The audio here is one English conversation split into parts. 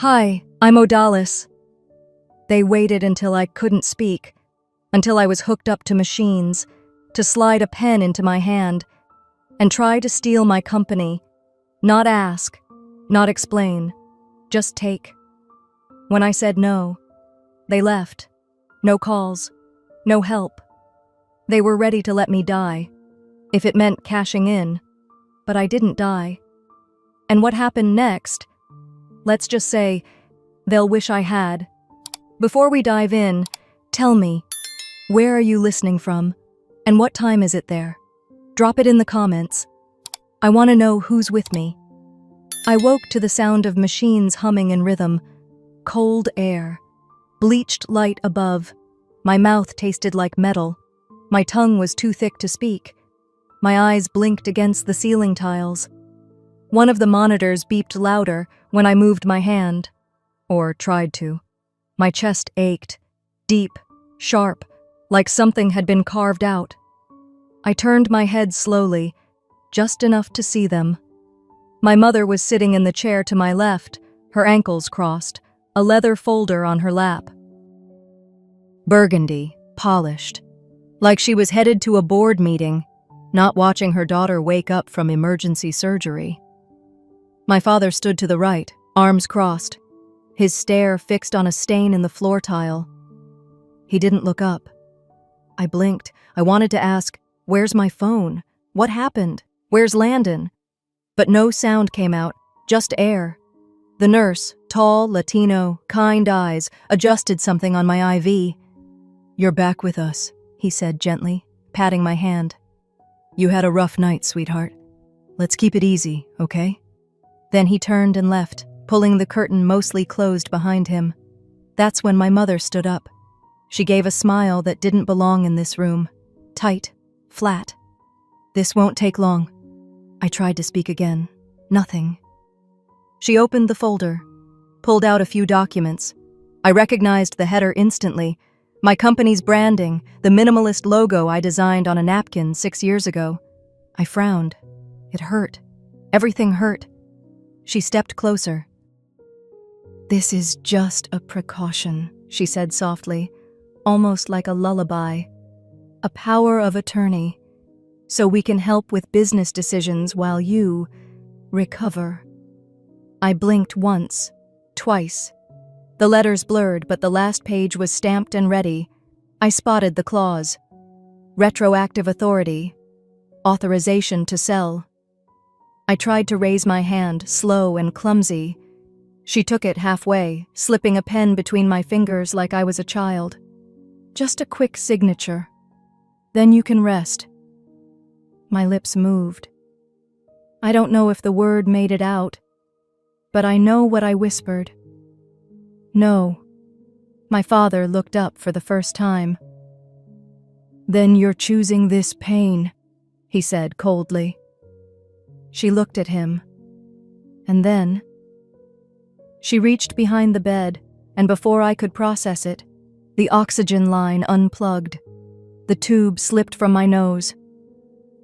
Hi, I'm Odalis. They waited until I couldn't speak, until I was hooked up to machines, to slide a pen into my hand, and try to steal my company. Not ask, not explain, just take. When I said no, they left. No calls, no help. They were ready to let me die, if it meant cashing in, but I didn't die. And what happened next? Let's just say, they'll wish I had. Before we dive in, tell me, where are you listening from? And what time is it there? Drop it in the comments. I want to know who's with me. I woke to the sound of machines humming in rhythm. Cold air. Bleached light above. My mouth tasted like metal. My tongue was too thick to speak. My eyes blinked against the ceiling tiles. One of the monitors beeped louder when I moved my hand. Or tried to. My chest ached. Deep, sharp, like something had been carved out. I turned my head slowly, just enough to see them. My mother was sitting in the chair to my left, her ankles crossed, a leather folder on her lap. Burgundy, polished, like she was headed to a board meeting, not watching her daughter wake up from emergency surgery. My father stood to the right, arms crossed, his stare fixed on a stain in the floor tile. He didn't look up. I blinked. I wanted to ask, "Where's my phone? What happened? Where's Landon?" But no sound came out, just air. The nurse, tall, Latino, kind eyes, adjusted something on my IV. "You're back with us," he said gently, patting my hand. "You had a rough night, sweetheart. Let's keep it easy, okay?" Then he turned and left, pulling the curtain mostly closed behind him. That's when my mother stood up. She gave a smile that didn't belong in this room. Tight, flat. "This won't take long." I tried to speak again. Nothing. She opened the folder, pulled out a few documents. I recognized the header instantly. My company's branding, the minimalist logo I designed on a napkin 6 years ago. I frowned. It hurt. Everything hurt. She stepped closer. "This is just a precaution," she said softly, almost like a lullaby. "A power of attorney, so we can help with business decisions while you recover." I blinked once, twice. The letters blurred, but the last page was stamped and ready. I spotted the clause. Retroactive authority. Authorization to sell. I tried to raise my hand, slow and clumsy. She took it halfway, slipping a pen between my fingers like I was a child. "Just a quick signature. Then you can rest." My lips moved. I don't know if the word made it out, but I know what I whispered. "No." My father looked up for the first time. "Then you're choosing this pain," he said coldly. She looked at him, and then she reached behind the bed, and before I could process it, the oxygen line unplugged. The tube slipped from my nose.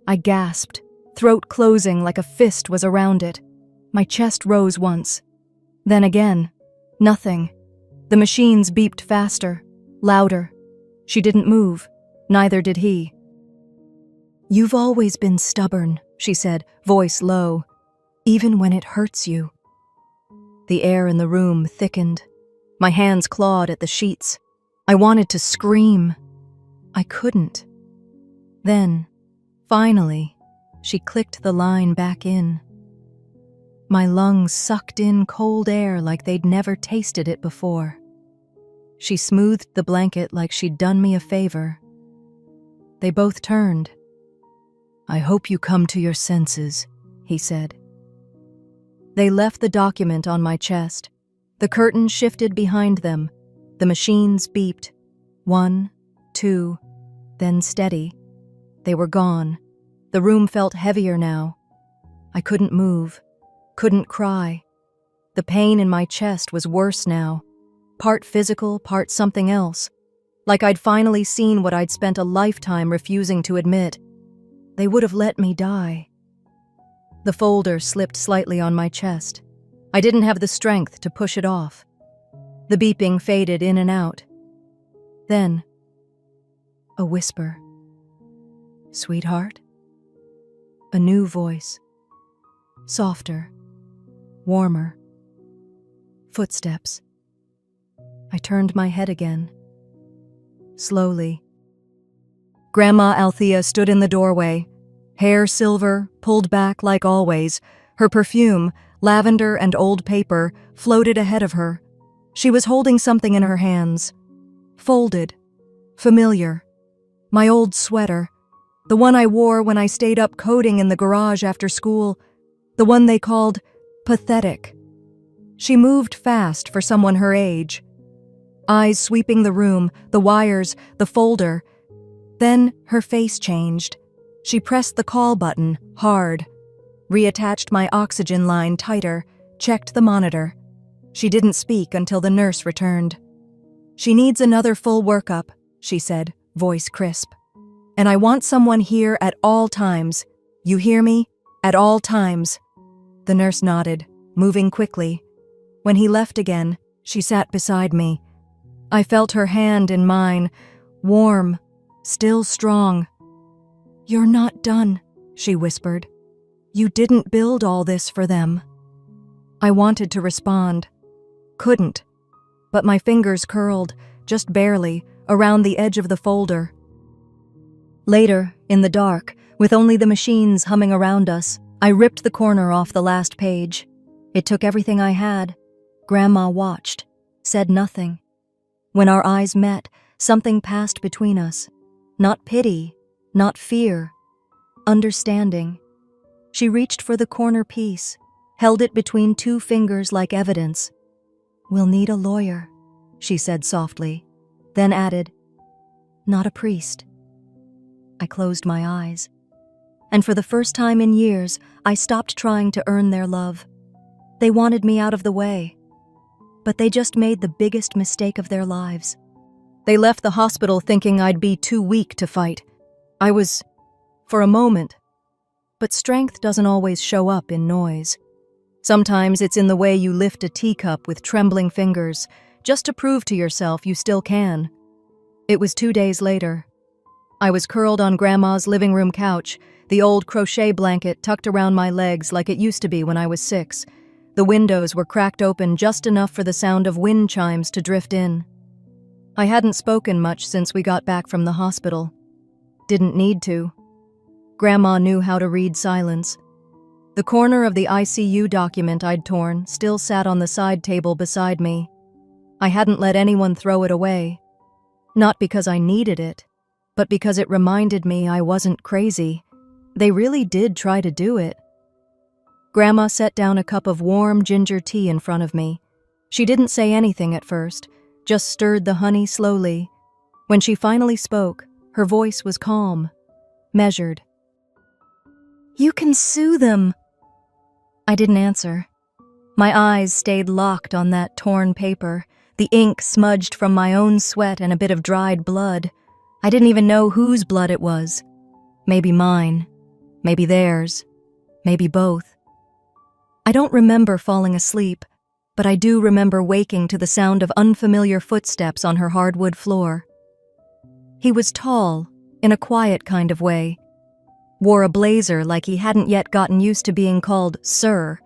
I gasped, throat closing like a fist was around it. My chest rose once. Then again. Nothing. The machines beeped faster, louder. She didn't move. Neither did he. "You've always been stubborn," she said, voice low, "even when it hurts you." The air in the room thickened. My hands clawed at the sheets. I wanted to scream. I couldn't. Then, finally, she clicked the line back in. My lungs sucked in cold air like they'd never tasted it before. She smoothed the blanket like she'd done me a favor. They both turned. "I hope you come to your senses," he said. They left the document on my chest. The curtain shifted behind them. The machines beeped. 1, 2, then steady. They were gone. The room felt heavier now. I couldn't move, couldn't cry. The pain in my chest was worse now. Part physical, part something else. Like I'd finally seen what I'd spent a lifetime refusing to admit. They would have let me die. The folder slipped slightly on my chest. I didn't have the strength to push it off. The beeping faded in and out. Then, a whisper. "Sweetheart?" A new voice. Softer. Warmer. Footsteps. I turned my head again. Slowly. Grandma Althea stood in the doorway, hair silver, pulled back like always. Her perfume, lavender and old paper, floated ahead of her. She was holding something in her hands. Folded. Familiar. My old sweater. The one I wore when I stayed up coding in the garage after school. The one they called pathetic. She moved fast for someone her age. Eyes sweeping the room, the wires, the folder. Then her face changed. She pressed the call button, hard. Reattached my oxygen line tighter, checked the monitor. She didn't speak until the nurse returned. "She needs another full workup," she said, voice crisp. "And I want someone here at all times. You hear me? At all times." The nurse nodded, moving quickly. When he left again, she sat beside me. I felt her hand in mine, warm, still strong. "You're not done," she whispered. "You didn't build all this for them." I wanted to respond. Couldn't. But my fingers curled, just barely, around the edge of the folder. Later, in the dark, with only the machines humming around us, I ripped the corner off the last page. It took everything I had. Grandma watched, said nothing. When our eyes met, something passed between us. Not pity, not fear. Understanding. She reached for the corner piece, held it between two fingers like evidence. "We'll need a lawyer," she said softly, then added, "Not a priest." I closed my eyes. And for the first time in years, I stopped trying to earn their love. They wanted me out of the way. But they just made the biggest mistake of their lives. They left the hospital thinking I'd be too weak to fight. I was, for a moment. But strength doesn't always show up in noise. Sometimes it's in the way you lift a teacup with trembling fingers, just to prove to yourself you still can. It was 2 days later. I was curled on Grandma's living room couch, the old crochet blanket tucked around my legs like it used to be when I was 6. The windows were cracked open just enough for the sound of wind chimes to drift in. I hadn't spoken much since we got back from the hospital. Didn't need to. Grandma knew how to read silence. The corner of the ICU document I'd torn still sat on the side table beside me. I hadn't let anyone throw it away. Not because I needed it, but because it reminded me I wasn't crazy. They really did try to do it. Grandma set down a cup of warm ginger tea in front of me. She didn't say anything at first, just stirred the honey slowly. When she finally spoke, her voice was calm, measured. "You can sue them." I didn't answer. My eyes stayed locked on that torn paper, the ink smudged from my own sweat and a bit of dried blood. I didn't even know whose blood it was. Maybe mine, maybe theirs, maybe both. I don't remember falling asleep, but I do remember waking to the sound of unfamiliar footsteps on her hardwood floor. He was tall, in a quiet kind of way. Wore a blazer like he hadn't yet gotten used to being called Sir.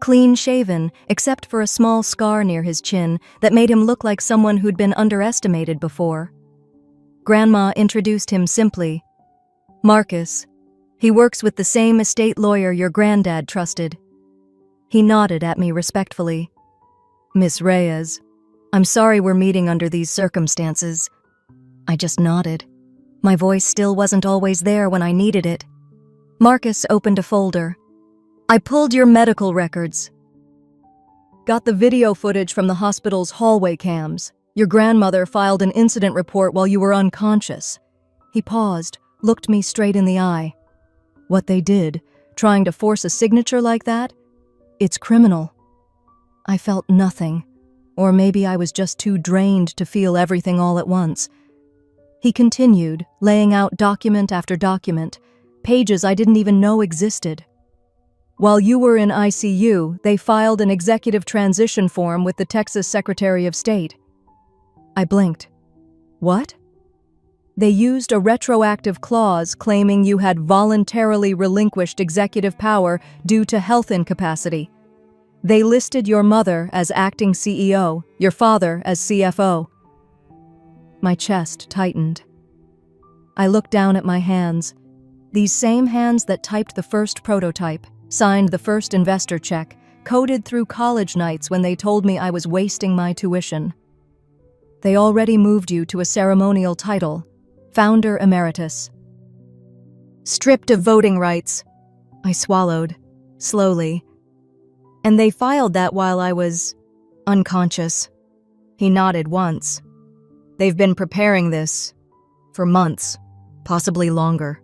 Clean-shaven, except for a small scar near his chin that made him look like someone who'd been underestimated before. Grandma introduced him simply. "Marcus. He works with the same estate lawyer your granddad trusted." He nodded at me respectfully. "Miss Reyes, I'm sorry we're meeting under these circumstances." I just nodded. My voice still wasn't always there when I needed it. Marcus opened a folder. "I pulled your medical records. Got the video footage from the hospital's hallway cams. Your grandmother filed an incident report while you were unconscious." He paused, looked me straight in the eye. "What they did, trying to force a signature like that? It's criminal." I felt nothing, or maybe I was just too drained to feel everything all at once. He continued, laying out document after document, pages I didn't even know existed. While you were in ICU, they filed an executive transition form with the Texas Secretary of State. I blinked. What? They used a retroactive clause claiming you had voluntarily relinquished executive power due to health incapacity. They listed your mother as acting CEO, your father as CFO. My chest tightened. I looked down at my hands, these same hands that typed the first prototype, signed the first investor check, coded through college nights when they told me I was wasting my tuition. They already moved you to a ceremonial title, Founder Emeritus. Stripped of voting rights. I swallowed, slowly. And they filed that while I was unconscious. He nodded once. They've been preparing this for months, possibly longer.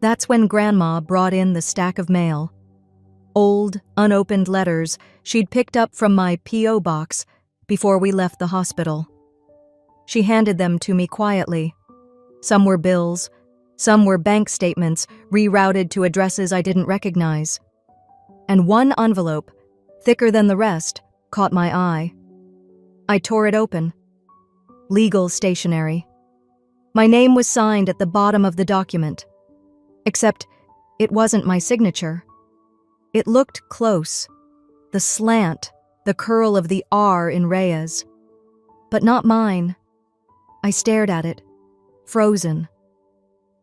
That's when Grandma brought in the stack of mail. Old, unopened letters she'd picked up from my P.O. box before we left the hospital. She handed them to me quietly. Some were bills, some were bank statements rerouted to addresses I didn't recognize. And one envelope, thicker than the rest, caught my eye. I tore it open. Legal stationery. My name was signed at the bottom of the document. Except it wasn't my signature. It looked close. The slant, the curl of the R in Reyes. But not mine. I stared at it, frozen.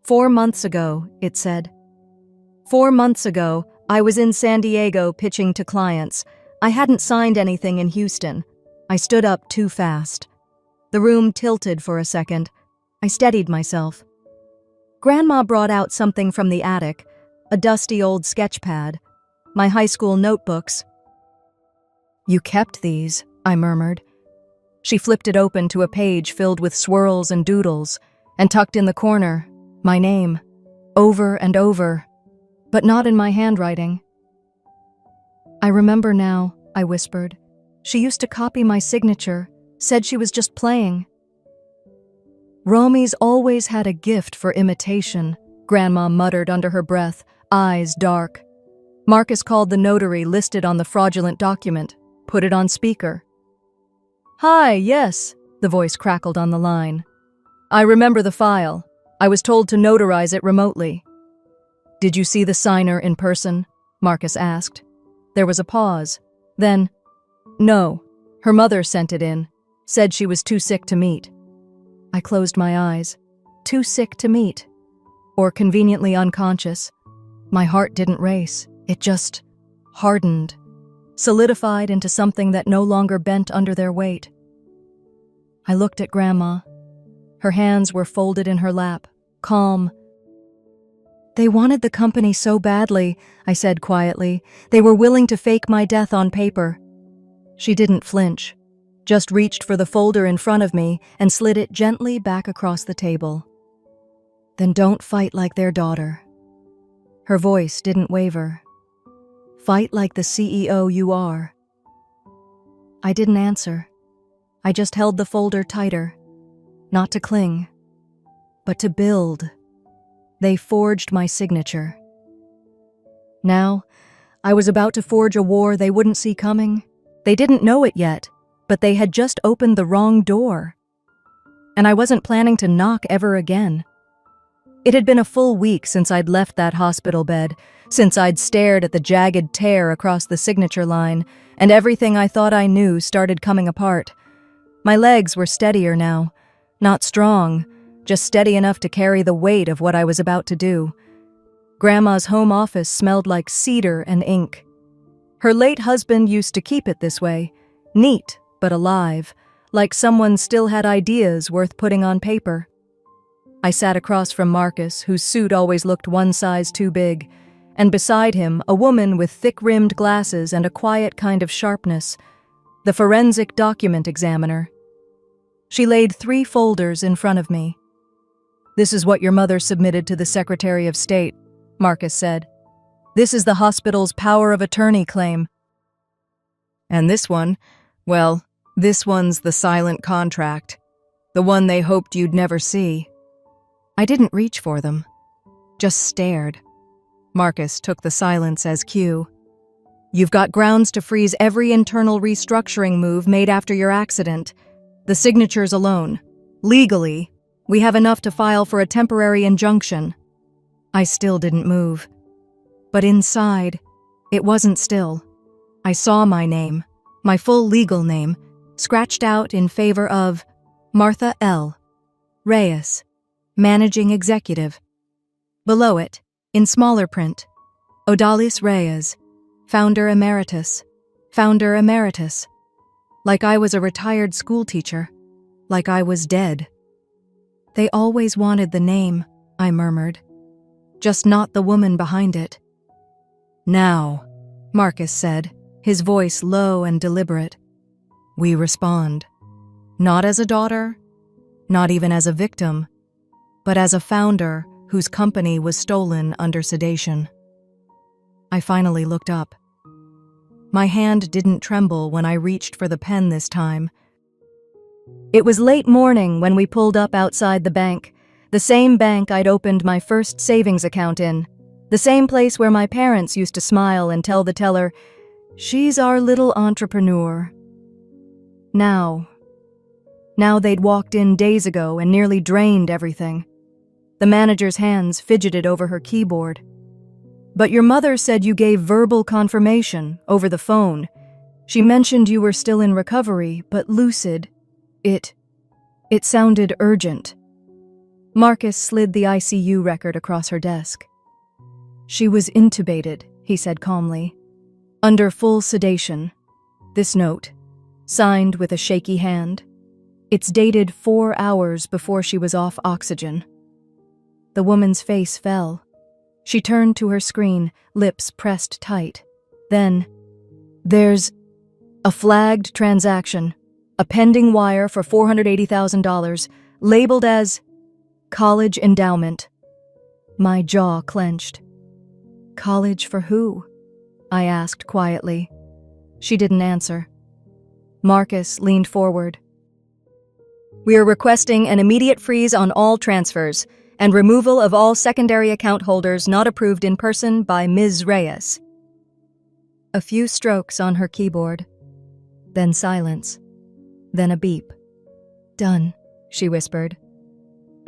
4 months ago, it said. 4 months ago, I was in San Diego pitching to clients. I hadn't signed anything in Houston. I stood up too fast. The room tilted for a second. I steadied myself. Grandma brought out something from the attic, a dusty old sketch pad, my high school notebooks. You kept these, I murmured. She flipped it open to a page filled with swirls and doodles, and tucked in the corner, my name, over and over, but not in my handwriting. I remember now, I whispered. She used to copy my signature, said she was just playing. Romy's always had a gift for imitation, Grandma muttered under her breath, eyes dark. Marcus called the notary listed on the fraudulent document, put it on speaker. Hi, yes, the voice crackled on the line. I remember the file. I was told to notarize it remotely. Did you see the signer in person? Marcus asked. There was a pause. Then, no, her mother sent it in, said she was too sick to meet. I closed my eyes. Too sick to meet. Or conveniently unconscious. My heart didn't race. It just hardened, solidified into something that no longer bent under their weight. I looked at Grandma. Her hands were folded in her lap, calm. They wanted the company so badly, I said quietly. They were willing to fake my death on paper. She didn't flinch, just reached for the folder in front of me and slid it gently back across the table. Then don't fight like their daughter. Her voice didn't waver. Fight like the CEO you are. I didn't answer. I just held the folder tighter, not to cling, but to build. They forged my signature. Now, I was about to forge a war they wouldn't see coming. They didn't know it yet, but they had just opened the wrong door. And I wasn't planning to knock ever again. It had been a full week since I'd left that hospital bed, since I'd stared at the jagged tear across the signature line, and everything I thought I knew started coming apart. My legs were steadier now, not strong, just steady enough to carry the weight of what I was about to do. Grandma's home office smelled like cedar and ink. Her late husband used to keep it this way, neat but alive, like someone still had ideas worth putting on paper. I sat across from Marcus, whose suit always looked one size too big, and beside him a woman with thick-rimmed glasses and a quiet kind of sharpness, the forensic document examiner. She laid 3 folders in front of me. This is what your mother submitted to the Secretary of State, Marcus said. This is the hospital's power of attorney claim. And this one, well, this one's the silent contract, the one they hoped you'd never see. I didn't reach for them, just stared. Marcus took the silence as cue. You've got grounds to freeze every internal restructuring move made after your accident. The signatures alone. Legally, we have enough to file for a temporary injunction. I still didn't move. But inside, it wasn't still. I saw my name, my full legal name, scratched out in favor of Martha L. Reyes, Managing Executive. Below it, in smaller print, Odalis Reyes, Founder Emeritus. Founder Emeritus. Like I was a retired schoolteacher. Like I was dead. They always wanted the name, I murmured. Just not the woman behind it. Now, Marcus said, his voice low and deliberate. We respond. Not as a daughter, not even as a victim, but as a founder whose company was stolen under sedation. I finally looked up. My hand didn't tremble when I reached for the pen this time. It was late morning when we pulled up outside the bank, the same bank I'd opened my first savings account in, the same place where my parents used to smile and tell the teller, "She's our little entrepreneur." Now they'd walked in days ago and nearly drained everything. The manager's hands fidgeted over her keyboard. But your mother said you gave verbal confirmation over the phone. She mentioned you were still in recovery, but lucid. It sounded urgent. Marcus slid the ICU record across her desk. She was intubated, he said calmly. Under full sedation. This note, signed with a shaky hand. It's dated 4 hours before she was off oxygen. The woman's face fell. She turned to her screen, lips pressed tight. Then, there's a flagged transaction, a pending wire for $480,000, labeled as college endowment. My jaw clenched. College for who? I asked quietly. She didn't answer. Marcus leaned forward. We are requesting an immediate freeze on all transfers and removal of all secondary account holders not approved in person by Ms. Reyes. A few strokes on her keyboard, then silence, then a beep. Done, she whispered.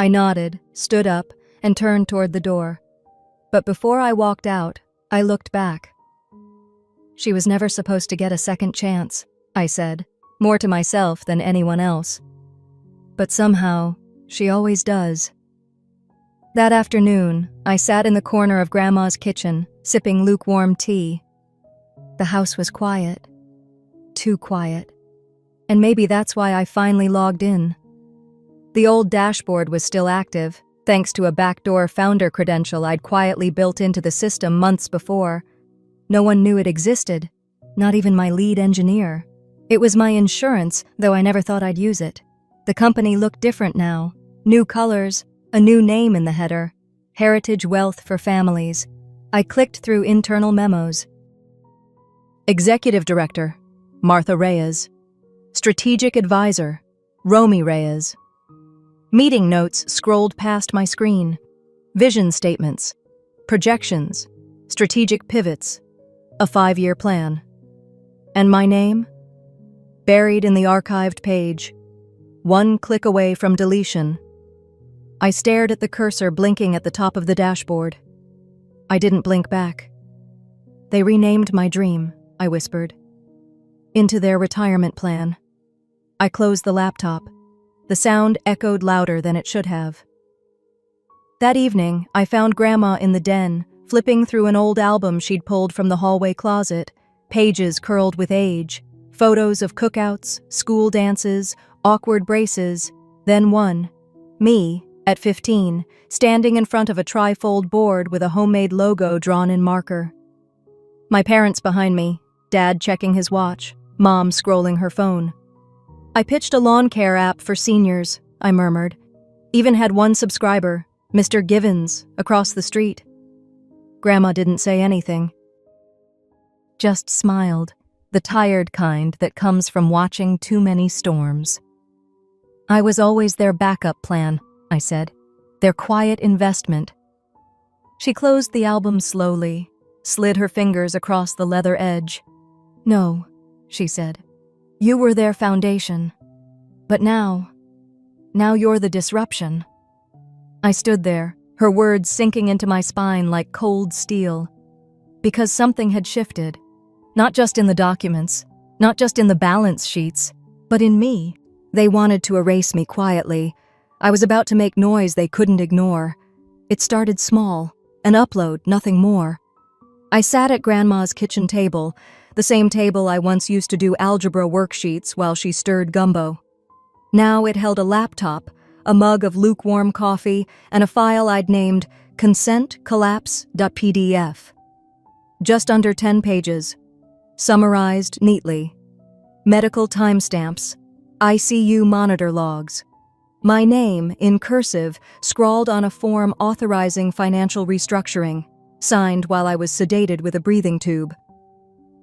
I nodded, stood up, and turned toward the door. But before I walked out, I looked back. She was never supposed to get a second chance, I said, more to myself than anyone else. But somehow, she always does. That afternoon, I sat in the corner of Grandma's kitchen, sipping lukewarm tea. The house was quiet. Too quiet. And maybe that's why I finally logged in. The old dashboard was still active, thanks to a backdoor founder credential I'd quietly built into the system months before. No one knew it existed, not even my lead engineer. It was my insurance, though I never thought I'd use it. The company looked different now. New colors, a new name in the header. Heritage Wealth for Families. I clicked through internal memos. Executive Director, Martha Reyes. Strategic Advisor, Romy Reyes. Meeting notes scrolled past my screen. Vision statements, projections, strategic pivots, a 5-year plan. And my name? Buried in the archived page, one click away from deletion. I stared at the cursor blinking at the top of the dashboard. I didn't blink back. They renamed my dream, I whispered, into their retirement plan. I closed the laptop. The sound echoed louder than it should have. That evening, I found Grandma in the den, flipping through an old album she'd pulled from the hallway closet, pages curled with age, photos of cookouts, school dances, awkward braces, then one, me, at 15, standing in front of a tri-fold board with a homemade logo drawn in marker. My parents behind me, Dad checking his watch, Mom scrolling her phone. I pitched a lawn care app for seniors, I murmured. Even had one subscriber, Mr. Givens, across the street. Grandma didn't say anything. Just smiled, the tired kind that comes from watching too many storms. I was always their backup plan, I said. Their quiet investment. She closed the album slowly, slid her fingers across the leather edge. "No," she said. "You were their foundation. But now you're the disruption." I stood there, her words sinking into my spine like cold steel. Because something had shifted. Not just in the documents, not just in the balance sheets, but in me. They wanted to erase me quietly. I was about to make noise they couldn't ignore. It started small, an upload, nothing more. I sat at Grandma's kitchen table, the same table I once used to do algebra worksheets while she stirred gumbo. Now it held a laptop, a mug of lukewarm coffee, and a file I'd named consentcollapse.pdf. Just under 10 pages, summarized neatly. Medical timestamps, ICU monitor logs. My name, in cursive, scrawled on a form authorizing financial restructuring, signed while I was sedated with a breathing tube.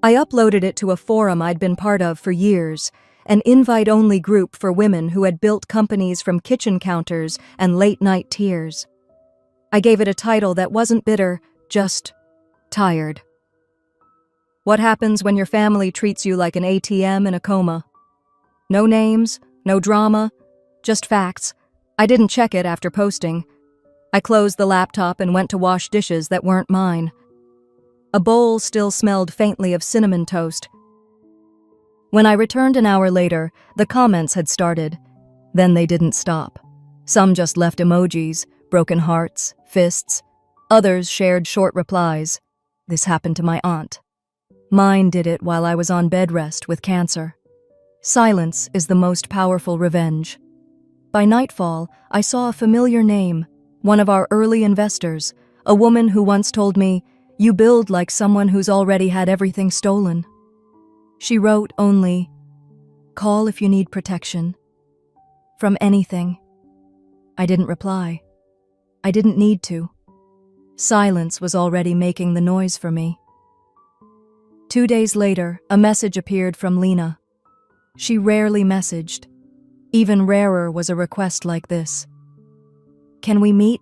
I uploaded it to a forum I'd been part of for years, an invite-only group for women who had built companies from kitchen counters and late-night tears. I gave it a title that wasn't bitter, just tired. What happens when your family treats you like an ATM in a coma? No names, no drama, just facts. I didn't check it after posting. I closed the laptop and went to wash dishes that weren't mine. A bowl still smelled faintly of cinnamon toast. When I returned an hour later, the comments had started. Then they didn't stop. Some just left emojis, broken hearts, fists. Others shared short replies. This happened to my aunt. Mine did it while I was on bed rest with cancer. Silence is the most powerful revenge. By nightfall, I saw a familiar name, one of our early investors, a woman who once told me, "You build like someone who's already had everything stolen." She wrote only, "Call if you need protection." From anything. I didn't reply. I didn't need to. Silence was already making the noise for me. 2 days later, a message appeared from Lena. She rarely messaged. Even rarer was a request like this. "Can we meet?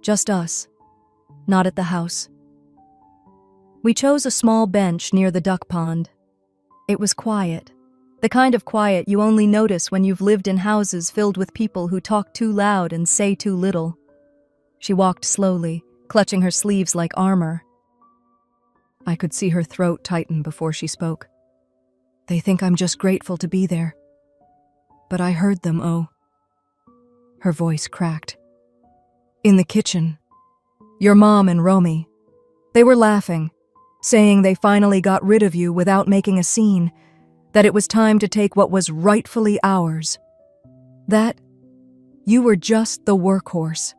Just us. Not at the house." We chose a small bench near the duck pond. It was quiet. The kind of quiet you only notice when you've lived in houses filled with people who talk too loud and say too little. She walked slowly, clutching her sleeves like armor. I could see her throat tighten before she spoke. "They think I'm just grateful to be there. But I heard them, oh." Her voice cracked. "In the kitchen. Your mom and Romy. They were laughing, saying they finally got rid of you without making a scene, that it was time to take what was rightfully ours. That you were just the workhorse."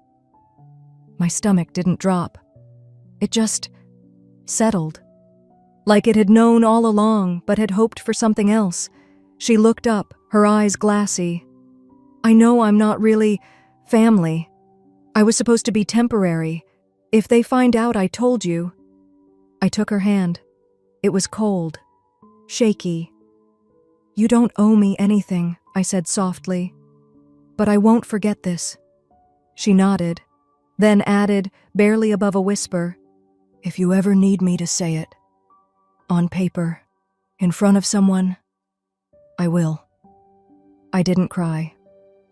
My stomach didn't drop. It just settled. Like it had known all along, but had hoped for something else. She looked up, her eyes glassy. "I know I'm not really family. I was supposed to be temporary. If they find out I told you." I took her hand. It was cold, shaky. "You don't owe me anything," I said softly. "But I won't forget this." She nodded, then added, barely above a whisper, "If you ever need me to say it, on paper, in front of someone, I will." I didn't cry.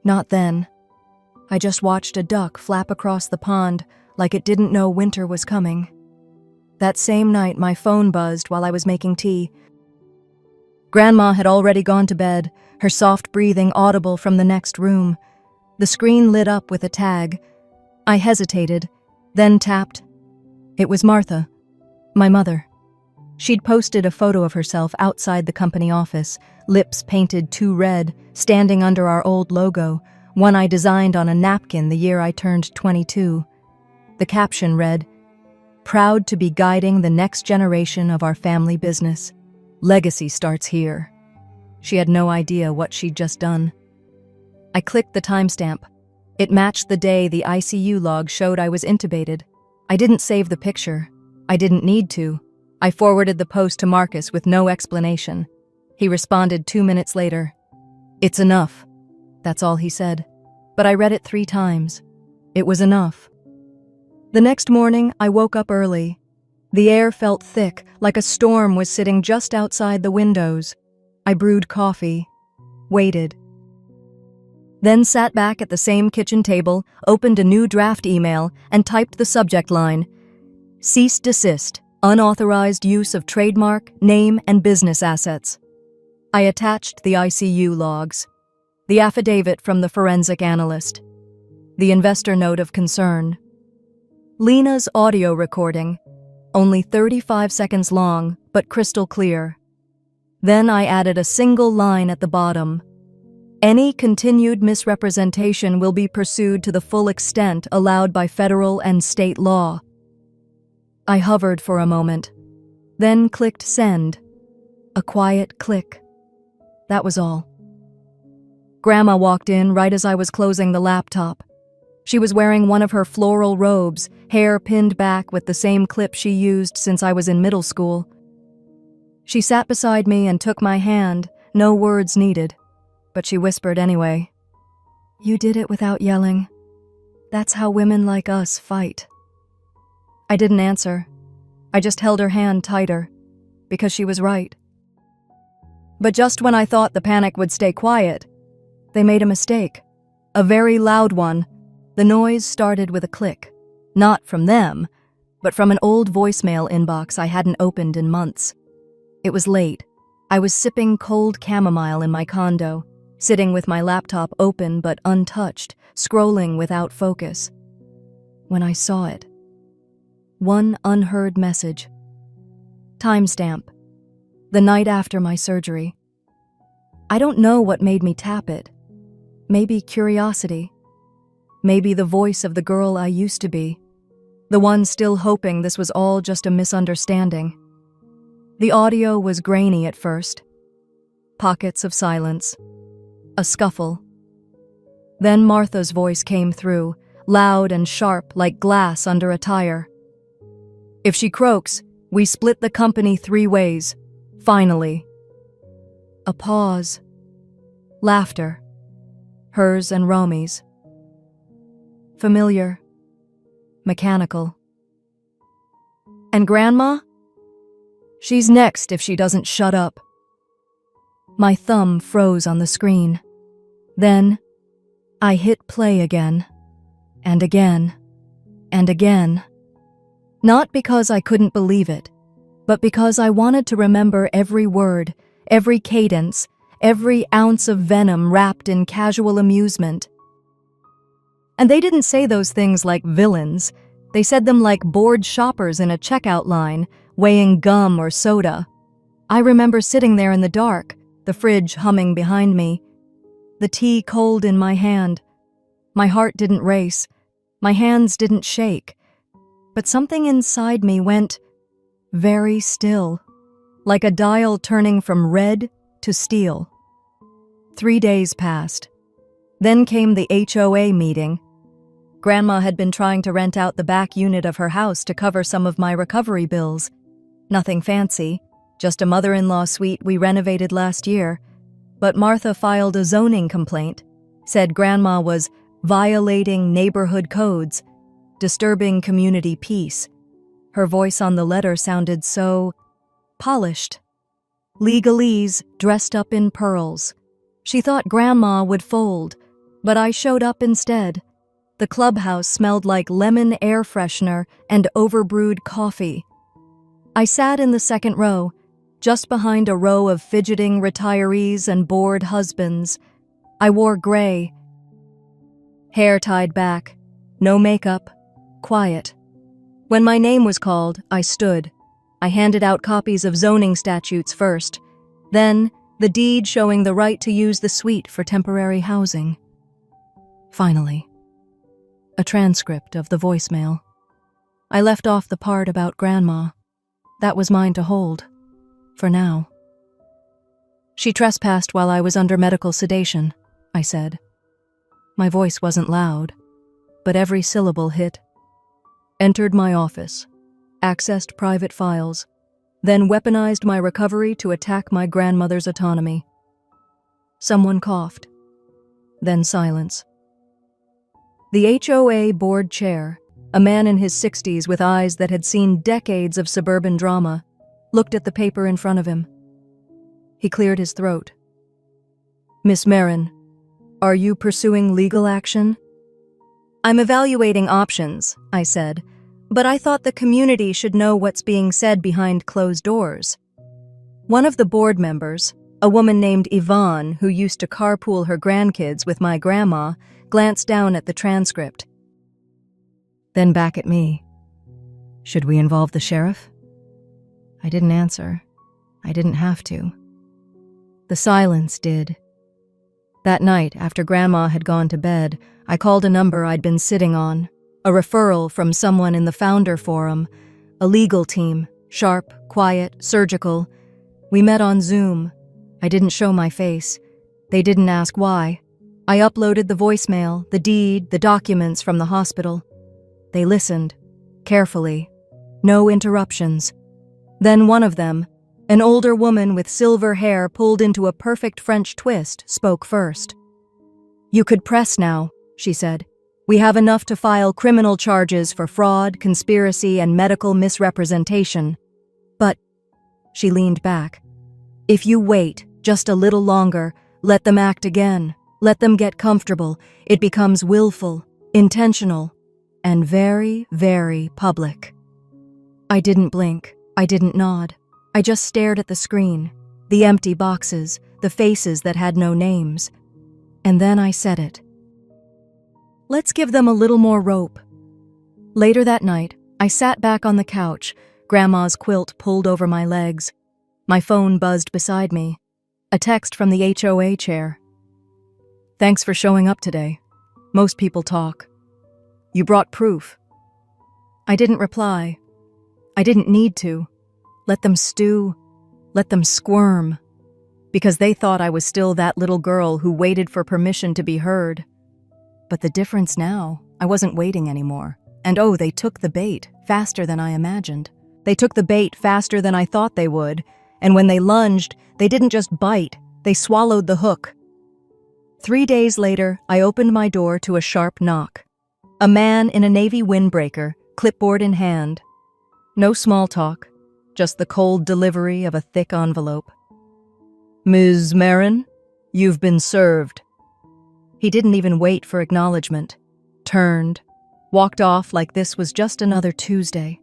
Not then. I just watched a duck flap across the pond like it didn't know winter was coming. That same night, my phone buzzed while I was making tea. Grandma had already gone to bed, her soft breathing audible from the next room. The screen lit up with a tag. I hesitated, then tapped. It was Martha, my mother. She'd posted a photo of herself outside the company office, lips painted too red, standing under our old logo, one I designed on a napkin the year I turned 22. The caption read, "Proud to be guiding the next generation of our family business. Legacy starts here." She had no idea what she'd just done. I clicked the timestamp. It matched the day the ICU log showed I was intubated. I didn't save the picture. I didn't need to. I forwarded the post to Marcus with no explanation. He responded 2 minutes later. "It's enough." That's all he said. But I read it 3 times. It was enough. The next morning, I woke up early. The air felt thick, like a storm was sitting just outside the windows. I brewed coffee, waited. Then sat back at the same kitchen table, opened a new draft email, and typed the subject line, "Cease desist, unauthorized use of trademark, name, and business assets." I attached the ICU logs, the affidavit from the forensic analyst, the investor note of concern, Lena's audio recording, only 35 seconds long, but crystal clear. Then I added a single line at the bottom. Any continued misrepresentation will be pursued to the full extent allowed by federal and state law. I hovered for a moment, then clicked send. A quiet click. That was all. Grandma walked in right as I was closing the laptop. She was wearing one of her floral robes, hair pinned back with the same clip she used since I was in middle school. She sat beside me and took my hand, no words needed, but she whispered anyway. "You did it without yelling. That's how women like us fight." I didn't answer. I just held her hand tighter, because she was right. But just when I thought the panic would stay quiet, they made a mistake. A very loud one. The noise started with a click. Not from them, but from an old voicemail inbox I hadn't opened in months. It was late. I was sipping cold chamomile in my condo, sitting with my laptop open but untouched, scrolling without focus. When I saw it. One unheard message. Timestamp. The night after my surgery. I don't know what made me tap it. Maybe curiosity. Maybe the voice of the girl I used to be. The one still hoping this was all just a misunderstanding. The audio was grainy at first. Pockets of silence. A scuffle. Then Martha's voice came through, loud and sharp like glass under a tire. "If she croaks, we split the company 3 ways. Finally." A pause. Laughter. Hers and Romy's. Familiar. Mechanical. "And Grandma? She's next if she doesn't shut up." My thumb froze on the screen. Then, I hit play again. And again. And again. Not because I couldn't believe it, but because I wanted to remember every word, every cadence, every ounce of venom wrapped in casual amusement. And they didn't say those things like villains. They said them like bored shoppers in a checkout line, weighing gum or soda. I remember sitting there in the dark, the fridge humming behind me, the tea cold in my hand. My heart didn't race. My hands didn't shake. But something inside me went very still, like a dial turning from red to steel. 3 days passed. Then came the HOA meeting. Grandma had been trying to rent out the back unit of her house to cover some of my recovery bills. Nothing fancy, just a mother-in-law suite we renovated last year. But Martha filed a zoning complaint, said Grandma was violating neighborhood codes, disturbing community peace. Her voice on the letter sounded so polished. Legalese dressed up in pearls. She thought Grandma would fold, but I showed up instead. The clubhouse smelled like lemon air freshener and overbrewed coffee. I sat in the second row, just behind a row of fidgeting retirees and bored husbands. I wore gray. Hair tied back, no makeup, quiet. When my name was called, I stood. I handed out copies of zoning statutes first, then the deed showing the right to use the suite for temporary housing. Finally, a transcript of the voicemail. I left off the part about Grandma. That was mine to hold, for now. "She trespassed while I was under medical sedation," I said. My voice wasn't loud, but every syllable hit. "Entered my office, accessed private files, then weaponized my recovery to attack my grandmother's autonomy." Someone coughed. Then silence. The HOA board chair, A man in his 60s with eyes that had seen decades of suburban drama looked at the paper in front of him. He cleared his throat. "Miss Marin, are you pursuing legal action?" "I'm evaluating options," I said, "but I thought the community should know what's being said behind closed doors." One of the board members, a woman named Yvonne who used to carpool her grandkids with my grandma, glanced down at the transcript. Then back at me. "Should we involve the sheriff?" I didn't answer. I didn't have to. The silence did. That night, after Grandma had gone to bed, I called a number I'd been sitting on, a referral from someone in the Founder Forum, a legal team, sharp, quiet, surgical. We met on Zoom. I didn't show my face. They didn't ask why. I uploaded the voicemail, the deed, the documents from the hospital. They listened, carefully. No interruptions. Then one of them, an older woman with silver hair pulled into a perfect French twist, spoke first. "You could press now," she said. "We have enough to file criminal charges for fraud, conspiracy, and medical misrepresentation. But," she leaned back, "if you wait just a little longer, let them act again, let them get comfortable, it becomes willful, intentional, and very, very public." I didn't blink. I didn't nod. I just stared at the screen, the empty boxes, the faces that had no names. And then I said it. "Let's give them a little more rope." Later that night, I sat back on the couch, Grandma's quilt pulled over my legs. My phone buzzed beside me. A text from the HOA chair. "Thanks for showing up today. Most people talk. You brought proof." I didn't reply. I didn't need to. Let them stew. Let them squirm. Because they thought I was still that little girl who waited for permission to be heard. But the difference now, I wasn't waiting anymore. And oh, they took the bait faster than I imagined. They took the bait faster than I thought they would. And when they lunged, they didn't just bite, they swallowed the hook. 3 days later, I opened my door to a sharp knock. A man in a navy windbreaker, clipboard in hand. No small talk, just the cold delivery of a thick envelope. "Ms. Marin, you've been served." He didn't even wait for acknowledgement. Turned, walked off like this was just another Tuesday.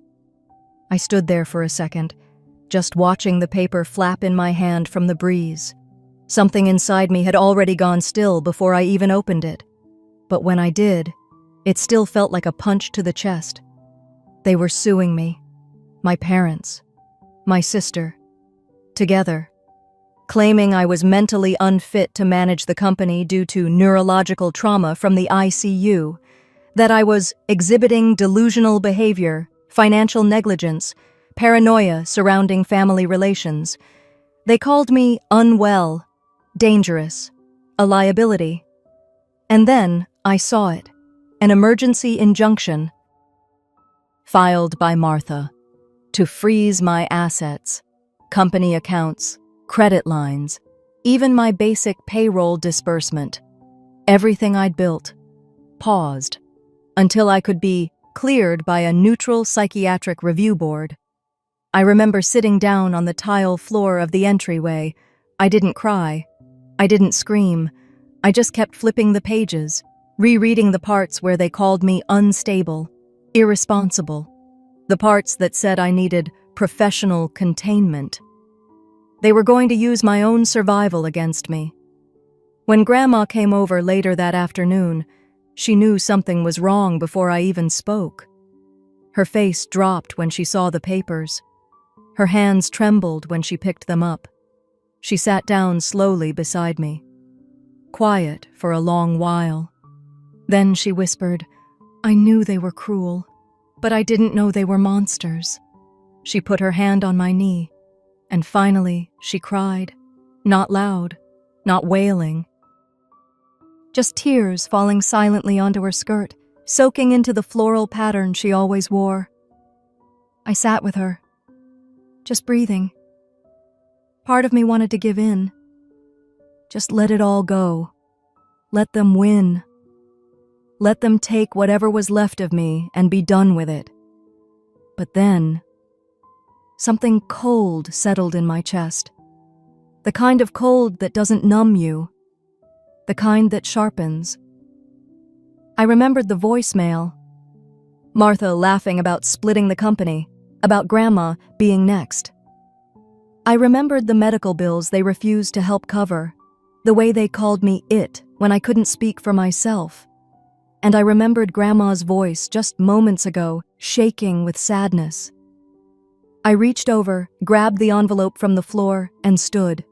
I stood there for a second, just watching the paper flap in my hand from the breeze. Something inside me had already gone still before I even opened it. But when I did, it still felt like a punch to the chest. They were suing me. My parents. My sister. Together. Claiming I was mentally unfit to manage the company due to neurological trauma from the ICU. That I was exhibiting delusional behavior, financial negligence, paranoia surrounding family relations. They called me unwell, dangerous, a liability. And then I saw it, an emergency injunction filed by Martha to freeze my assets, company accounts, credit lines, even my basic payroll disbursement. Everything I'd built, paused, until I could be cleared by a neutral psychiatric review board. I remember sitting down on the tile floor of the entryway. I didn't cry. I didn't scream. I just kept flipping the pages, rereading the parts where they called me unstable, irresponsible, the parts that said I needed professional containment. They were going to use my own survival against me. When Grandma came over later that afternoon, she knew something was wrong before I even spoke. Her face dropped when she saw the papers. Her hands trembled when she picked them up. She sat down slowly beside me, quiet for a long while. Then she whispered, "I knew they were cruel, but I didn't know they were monsters." She put her hand on my knee, and finally she cried, not loud, not wailing. Just tears falling silently onto her skirt, soaking into the floral pattern she always wore. I sat with her, just breathing. Part of me wanted to give in. Just let it all go. Let them win. let them take whatever was left of me and be done with it. But then, something cold settled in my chest. The kind of cold that doesn't numb you, the kind that sharpens. I remembered the voicemail. Martha laughing about splitting the company, about Grandma being next. I remembered the medical bills they refused to help cover, the way they called me it when I couldn't speak for myself. And I remembered Grandma's voice just moments ago, shaking with sadness. I reached over, grabbed the envelope from the floor, and stood.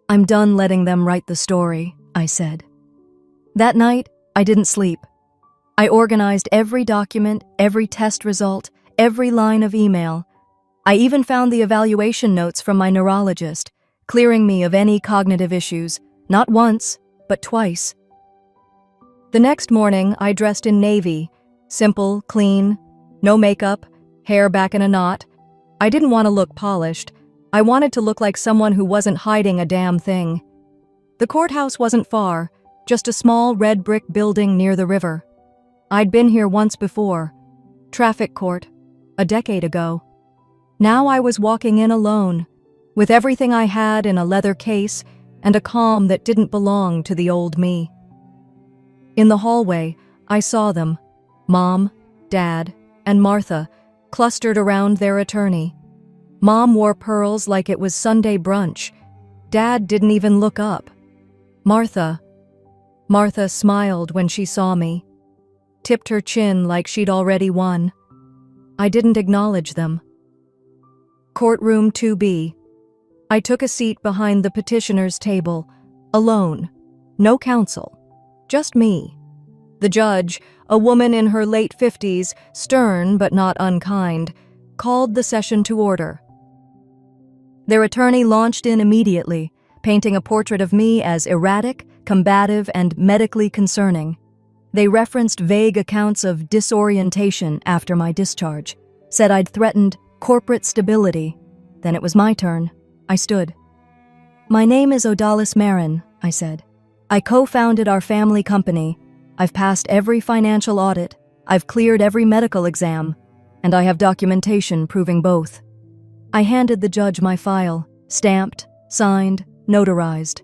"I'm done letting them write the story," I said. That night, I didn't sleep. I organized every document, every test result, every line of email. I even found the evaluation notes from my neurologist, clearing me of any cognitive issues, not once, but twice. The next morning, I dressed in navy, simple, clean, no makeup, hair back in a knot. I didn't want to look polished. I wanted to look like someone who wasn't hiding a damn thing. The courthouse wasn't far, just a small red brick building near the river. I'd been here once before, traffic court, a decade ago. Now I was walking in alone, with everything I had in a leather case and a calm that didn't belong to the old me. In the hallway, I saw them, Mom, Dad, and Martha, clustered around their attorney. Mom wore pearls like it was Sunday brunch. Dad didn't even look up. Martha smiled when she saw me, tipped her chin like she'd already won. I didn't acknowledge them. Courtroom 2B. I took a seat behind the petitioner's table, alone, no counsel, just me. The judge, a woman in her late 50s, stern but not unkind, called the session to order. Their attorney launched in immediately, painting a portrait of me as erratic, combative, and medically concerning. They referenced vague accounts of disorientation after my discharge, said I'd threatened corporate stability. Then it was my turn. I stood. "My name is Odalis Marin," I said. "I co-founded our family company. I've passed every financial audit. I've cleared every medical exam. And I have documentation proving both." I handed the judge my file, stamped, signed, notarized.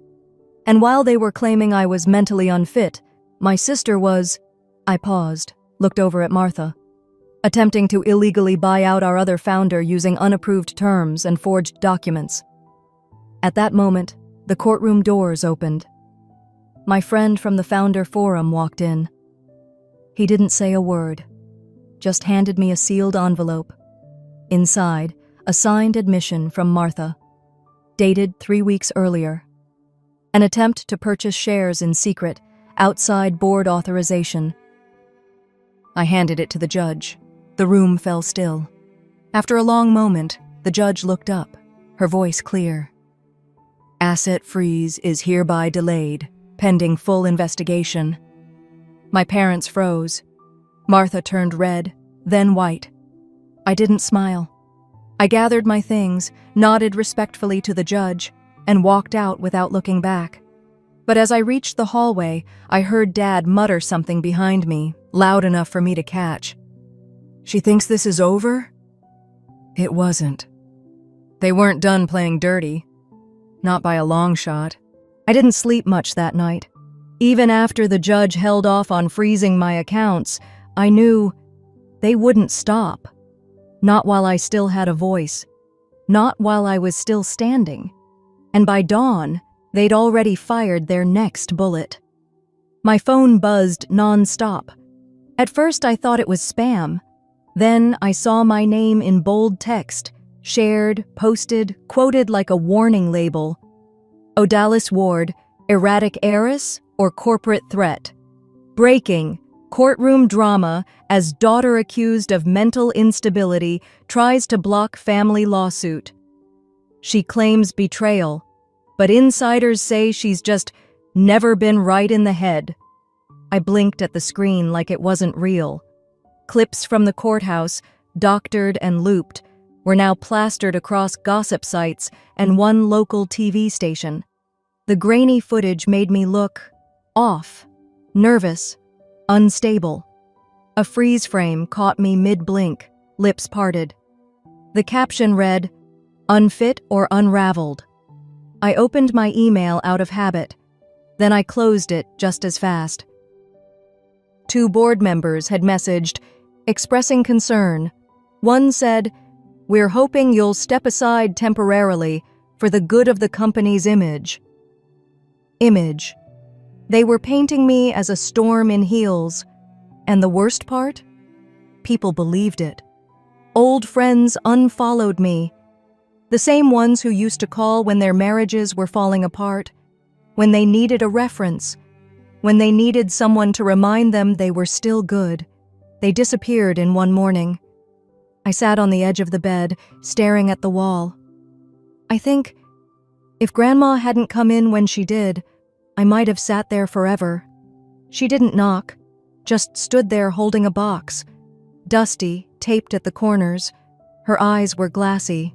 And while they were claiming I was mentally unfit, my sister was— I paused, looked over at Martha. Attempting to illegally buy out our other founder using unapproved terms and forged documents. At that moment, the courtroom doors opened. My friend from the Founder Forum walked in. He didn't say a word, just handed me a sealed envelope. Inside, a signed admission from Martha, dated 3 weeks earlier. An attempt to purchase shares in secret, outside board authorization. I handed it to the judge. The room fell still. After a long moment, the judge looked up, her voice clear. "Asset freeze is hereby delayed, pending full investigation." My parents froze. Martha turned red, then white. I didn't smile. I gathered my things, nodded respectfully to the judge, and walked out without looking back. But as I reached the hallway, I heard Dad mutter something behind me, loud enough for me to catch. "She thinks this is over?" It wasn't. They weren't done playing dirty. Not by a long shot. I didn't sleep much that night. Even after the judge held off on freezing my accounts, I knew they wouldn't stop. Not while I still had a voice. Not while I was still standing. And by dawn, they'd already fired their next bullet. My phone buzzed non-stop. At first I thought it was spam. Then I saw my name in bold text, shared, posted, quoted like a warning label. Odalis Ward, erratic heiress or corporate threat. Breaking, courtroom drama as daughter accused of mental instability tries to block family lawsuit. She claims betrayal, but insiders say she's just never been right in the head. I blinked at the screen like it wasn't real. Clips from the courthouse, doctored and looped, were now plastered across gossip sites and one local TV station. The grainy footage made me look off, nervous, unstable. A freeze frame caught me mid-blink, lips parted. The caption read, "Unfit or unraveled." I opened my email out of habit. Then I closed it just as fast. 2 board members had messaged, expressing concern. One said, "We're hoping you'll step aside temporarily for the good of the company's image." Image. They were painting me as a storm in heels. And the worst part? People believed it. Old friends unfollowed me. The same ones who used to call when their marriages were falling apart, when they needed a reference, when they needed someone to remind them they were still good. They disappeared in one morning. I sat on the edge of the bed, staring at the wall. I think, if Grandma hadn't come in when she did, I might have sat there forever. She didn't knock, just stood there holding a box, dusty, taped at the corners. Her eyes were glassy.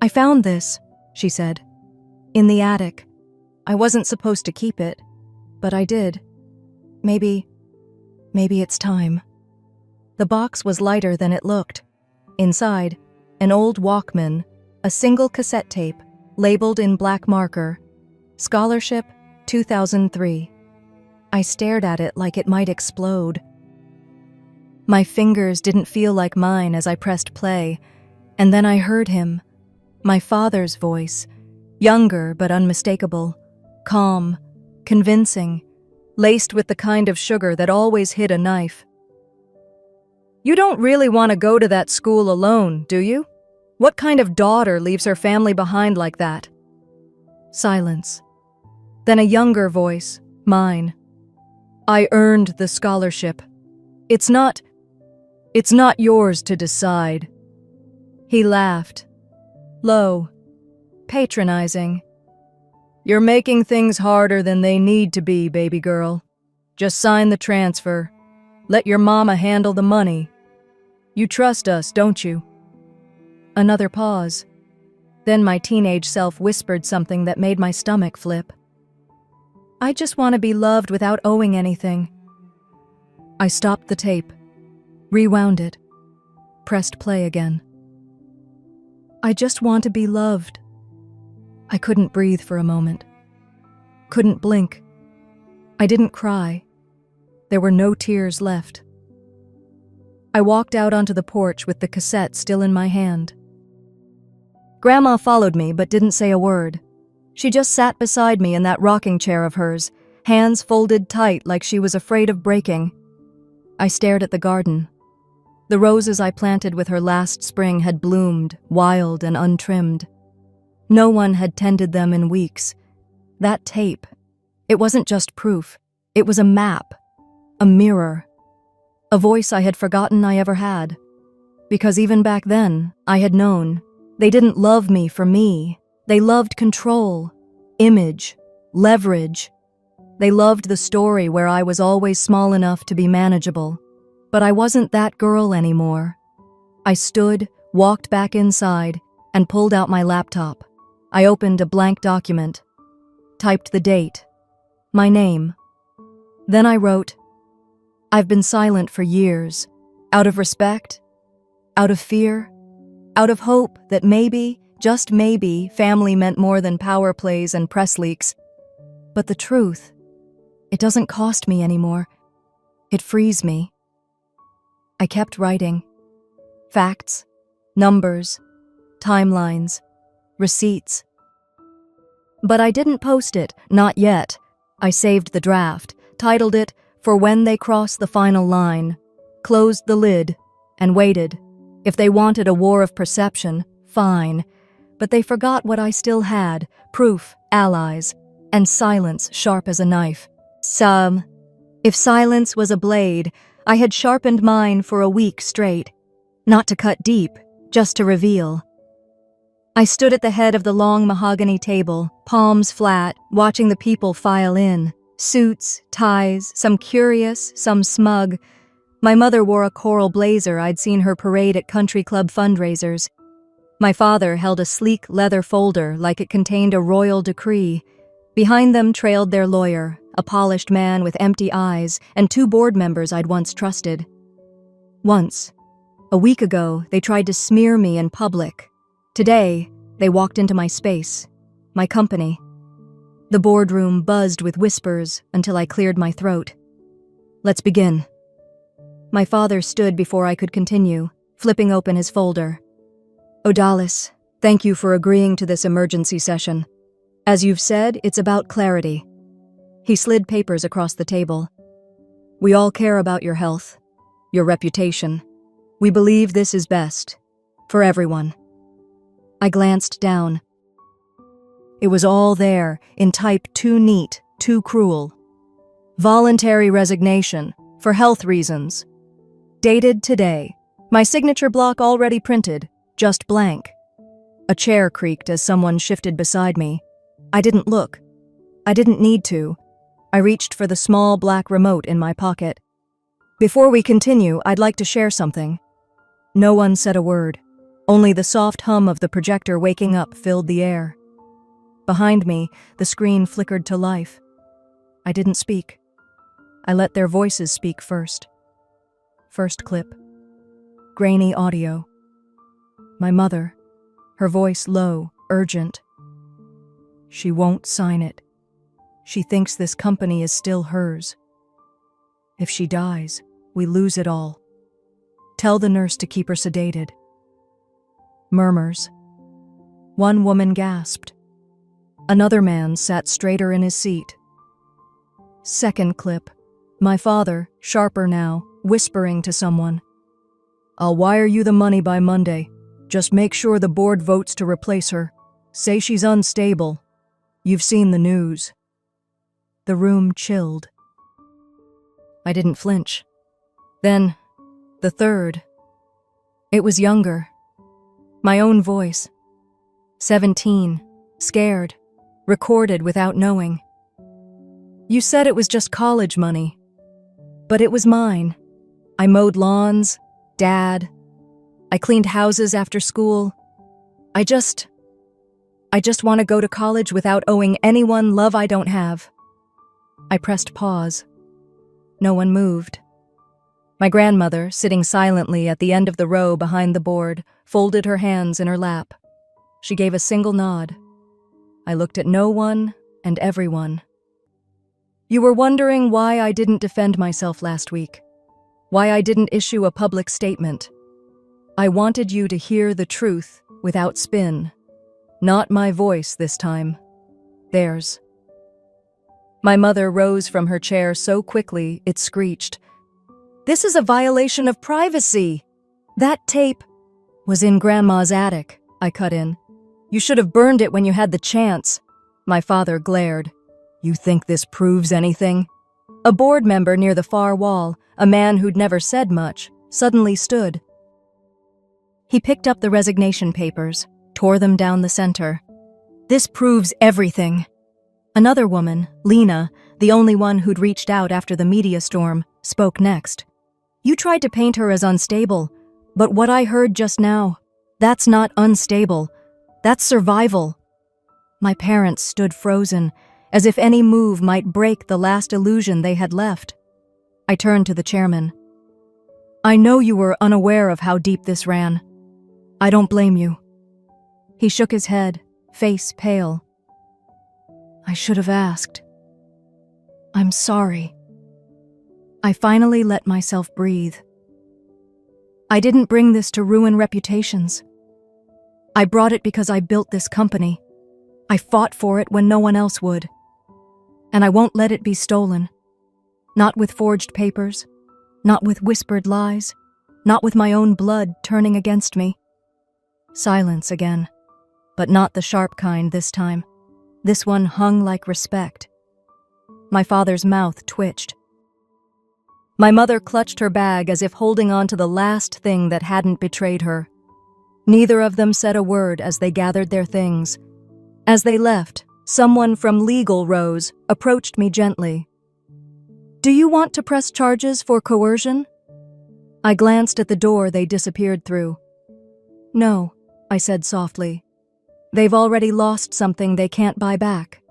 "I found this," she said, "in the attic. I wasn't supposed to keep it, but I did. Maybe it's time." The box was lighter than it looked. Inside, an old Walkman, a single cassette tape, labeled in black marker, Scholarship 2003. I stared at it like it might explode. My fingers didn't feel like mine as I pressed play, and then I heard him, my father's voice, younger but unmistakable, calm, convincing, laced with the kind of sugar that always hid a knife. "You don't really want to go to that school alone, do you? What kind of daughter leaves her family behind like that?" Silence. Then a younger voice, mine. "I earned the scholarship. It's not yours to decide." He laughed. Low, patronizing. "You're making things harder than they need to be, baby girl. Just sign the transfer. Let your mama handle the money. You trust us, don't you?" Another pause. Then my teenage self whispered something that made my stomach flip. "I just want to be loved without owing anything." I stopped the tape, rewound it, pressed play again. "I just want to be loved." I couldn't breathe for a moment. Couldn't blink. I didn't cry. There were no tears left. I walked out onto the porch with the cassette still in my hand. Grandma followed me but didn't say a word. She just sat beside me in that rocking chair of hers, hands folded tight like she was afraid of breaking. I stared at the garden. The roses I planted with her last spring had bloomed, wild and untrimmed. No one had tended them in weeks. That tape, it wasn't just proof. It was a map, a mirror, a voice I had forgotten I ever had. Because even back then, I had known. They didn't love me for me. They loved control, image, leverage. They loved the story where I was always small enough to be manageable. But I wasn't that girl anymore. I stood, walked back inside, and pulled out my laptop. I opened a blank document, typed the date, my name. Then I wrote, "I've been silent for years, out of respect, out of fear, out of hope that maybe, just maybe, family meant more than power plays and press leaks. But the truth, it doesn't cost me anymore. It frees me." I kept writing. Facts, numbers, timelines, receipts. But I didn't post it, not yet. I saved the draft, titled it, "For When They Cross the Final Line," closed the lid, and waited. If they wanted a war of perception, fine. But they forgot what I still had, proof, allies, and silence sharp as a knife. If silence was a blade, I had sharpened mine for a week straight. Not to cut deep, just to reveal. I stood at the head of the long mahogany table, palms flat, watching the people file in. Suits, ties, some curious, some smug. My mother wore a coral blazer I'd seen her parade at country club fundraisers. My father held a sleek leather folder like it contained a royal decree. Behind them trailed their lawyer, a polished man with empty eyes and 2 board members I'd once trusted. Once, a week ago, they tried to smear me in public. Today, they walked into my space, my company. The boardroom buzzed with whispers until I cleared my throat. Let's begin. My father stood before I could continue, flipping open his folder. Odalis, thank you for agreeing to this emergency session. As you've said, it's about clarity. He slid papers across the table. We all care about your health, your reputation. We believe this is best, for everyone. I glanced down. It was all there, in type too neat, too cruel. Voluntary resignation, for health reasons. Dated today. My signature block already printed, just blank. A chair creaked as someone shifted beside me. I didn't look. I didn't need to. I reached for the small black remote in my pocket. Before we continue, I'd like to share something. No one said a word. Only the soft hum of the projector waking up filled the air. Behind me, the screen flickered to life. I didn't speak. I let their voices speak first. First clip. Grainy audio. My mother, her voice low, urgent. She won't sign it. She thinks this company is still hers. If she dies, we lose it all. Tell the nurse to keep her sedated. Murmurs. One woman gasped. Another man sat straighter in his seat. Second clip. My father, sharper now, whispering to someone. I'll wire you the money by Monday. Just make sure the board votes to replace her. Say she's unstable. You've seen the news. The room chilled. I didn't flinch. Then, the third. It was younger. My own voice. 17, scared, recorded without knowing. You said it was just college money. But it was mine. I mowed lawns, Dad. I cleaned houses after school. I just want to go to college without owing anyone love I don't have. I pressed pause. No one moved. My grandmother, sitting silently at the end of the row behind the board, folded her hands in her lap. She gave a single nod. I looked at no one and everyone. You were wondering why I didn't defend myself last week, why I didn't issue a public statement. I wanted you to hear the truth without spin. Not my voice this time. Theirs. My mother rose from her chair so quickly it screeched. This is a violation of privacy. That tape was in Grandma's attic, I cut in. You should have burned it when you had the chance. My father glared. You think this proves anything? A board member near the far wall, a man who'd never said much, suddenly stood. He picked up the resignation papers, tore them down the center. This proves everything. Another woman, Lena, the only one who'd reached out after the media storm, spoke next. You tried to paint her as unstable, but what I heard just now, that's not unstable. That's survival. My parents stood frozen, as if any move might break the last illusion they had left. I turned to the chairman. I know you were unaware of how deep this ran. I don't blame you. He shook his head, face pale. I should have asked. I'm sorry. I finally let myself breathe. I didn't bring this to ruin reputations. I brought it because I built this company. I fought for it when no one else would. And I won't let it be stolen. Not with forged papers, not with whispered lies, not with my own blood turning against me. Silence again, but not the sharp kind this time. This one hung like respect. My father's mouth twitched. My mother clutched her bag as if holding on to the last thing that hadn't betrayed her. Neither of them said a word as they gathered their things. As they left, someone from legal rose, approached me gently. Do you want to press charges for coercion? I glanced at the door they disappeared through. No, I said softly. They've already lost something they can't buy back.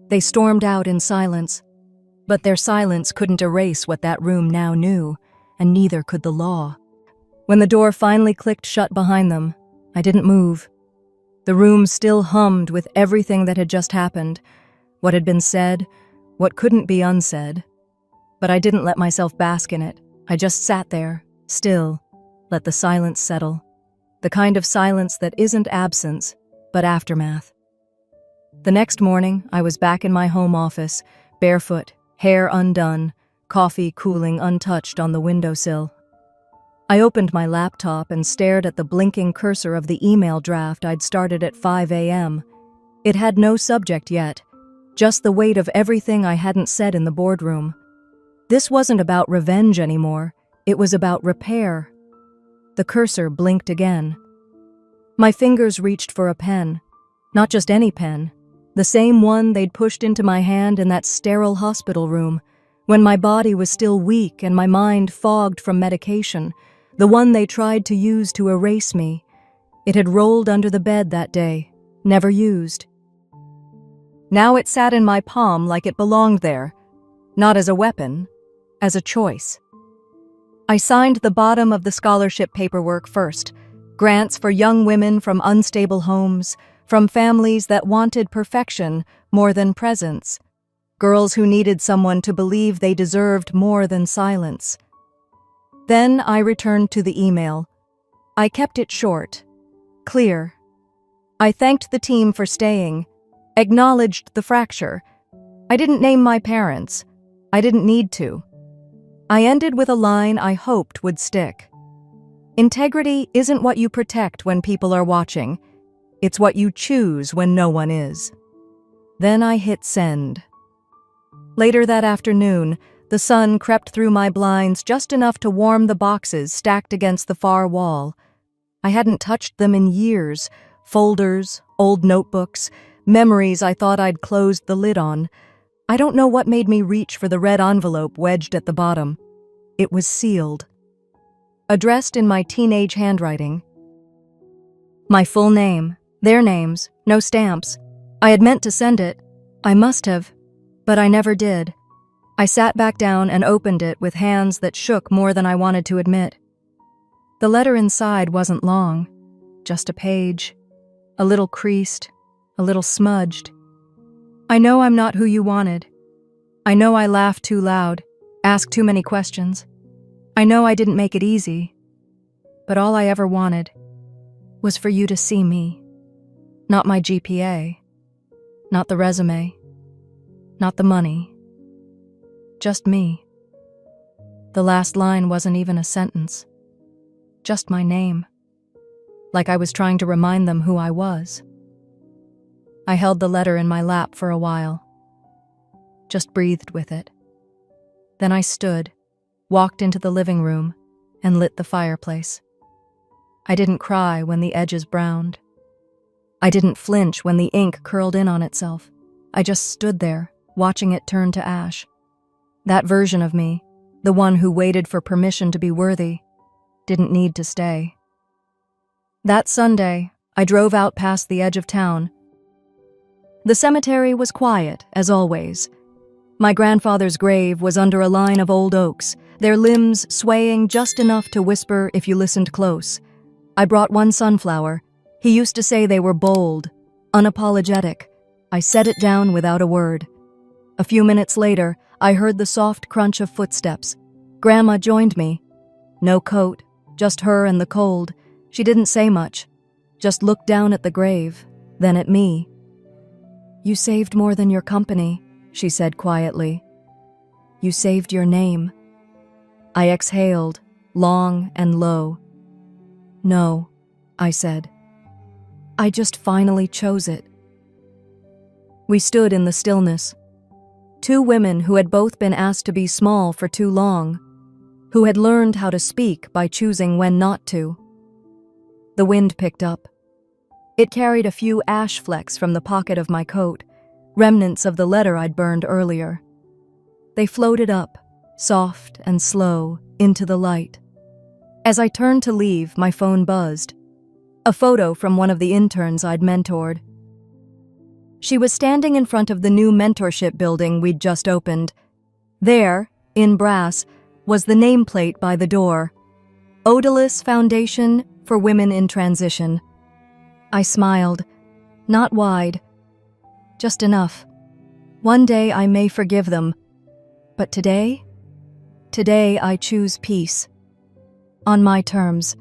They stormed out in silence, but their silence couldn't erase what that room now knew, and neither could the law. When the door finally clicked shut behind them, I didn't move. The room still hummed with everything that had just happened, what had been said, what couldn't be unsaid. But I didn't let myself bask in it. I just sat there, still, let the silence settle. The kind of silence that isn't absence, but aftermath. The next morning, I was back in my home office, barefoot, hair undone, coffee cooling untouched on the windowsill. I opened my laptop and stared at the blinking cursor of the email draft I'd started at 5 a.m. It had no subject yet, just the weight of everything I hadn't said in the boardroom. This wasn't about revenge anymore, it was about repair. The cursor blinked again. My fingers reached for a pen, not just any pen, the same one they'd pushed into my hand in that sterile hospital room, when my body was still weak and my mind fogged from medication, the one they tried to use to erase me. It had rolled under the bed that day, never used. Now it sat in my palm like it belonged there, not as a weapon, as a choice. I signed the bottom of the scholarship paperwork first, grants for young women from unstable homes, from families that wanted perfection more than presence, girls who needed someone to believe they deserved more than silence. Then I returned to the email. I kept it short, clear. I thanked the team for staying, acknowledged the fracture. I didn't name my parents. I didn't need to. I ended with a line I hoped would stick. Integrity isn't what you protect when people are watching. It's what you choose when no one is. Then I hit send. Later that afternoon, the sun crept through my blinds just enough to warm the boxes stacked against the far wall. I hadn't touched them in years, folders, old notebooks, memories I thought I'd closed the lid on. I don't know what made me reach for the red envelope wedged at the bottom. It was sealed. Addressed in my teenage handwriting. My full name, their names, no stamps. I had meant to send it. I must have, but I never did. I sat back down and opened it with hands that shook more than I wanted to admit. The letter inside wasn't long, just a page, a little creased, a little smudged. I know I'm not who you wanted. I know I laughed too loud, asked too many questions. I know I didn't make it easy, but all I ever wanted was for you to see me. Not my GPA, not the resume, not the money. Just me. The last line wasn't even a sentence. Just my name. Like I was trying to remind them who I was. I held the letter in my lap for a while. Just breathed with it. Then I stood, walked into the living room, and lit the fireplace. I didn't cry when the edges browned. I didn't flinch when the ink curled in on itself. I just stood there, watching it turn to ash. That version of me, the one who waited for permission to be worthy, didn't need to stay. That Sunday, I drove out past the edge of town. The cemetery was quiet, as always. My grandfather's grave was under a line of old oaks, their limbs swaying just enough to whisper if you listened close. I brought one sunflower. He used to say they were bold, unapologetic. I set it down without a word. A few minutes later, I heard the soft crunch of footsteps. Grandma joined me. No coat, just her and the cold. She didn't say much, just looked down at the grave, then at me. "You saved more than your company," she said quietly. "You saved your name." I exhaled, long and low. "No," I said. "I just finally chose it." We stood in the stillness. Two women who had both been asked to be small for too long, who had learned how to speak by choosing when not to. The wind picked up. It carried a few ash flecks from the pocket of my coat, remnants of the letter I'd burned earlier. They floated up, soft and slow, into the light. As I turned to leave, my phone buzzed. A photo from one of the interns I'd mentored. She was standing in front of the new mentorship building we'd just opened. There, in brass, was the nameplate by the door. Odalus Foundation for Women in Transition. I smiled, not wide, just enough. One day I may forgive them, but today I choose peace. On my terms.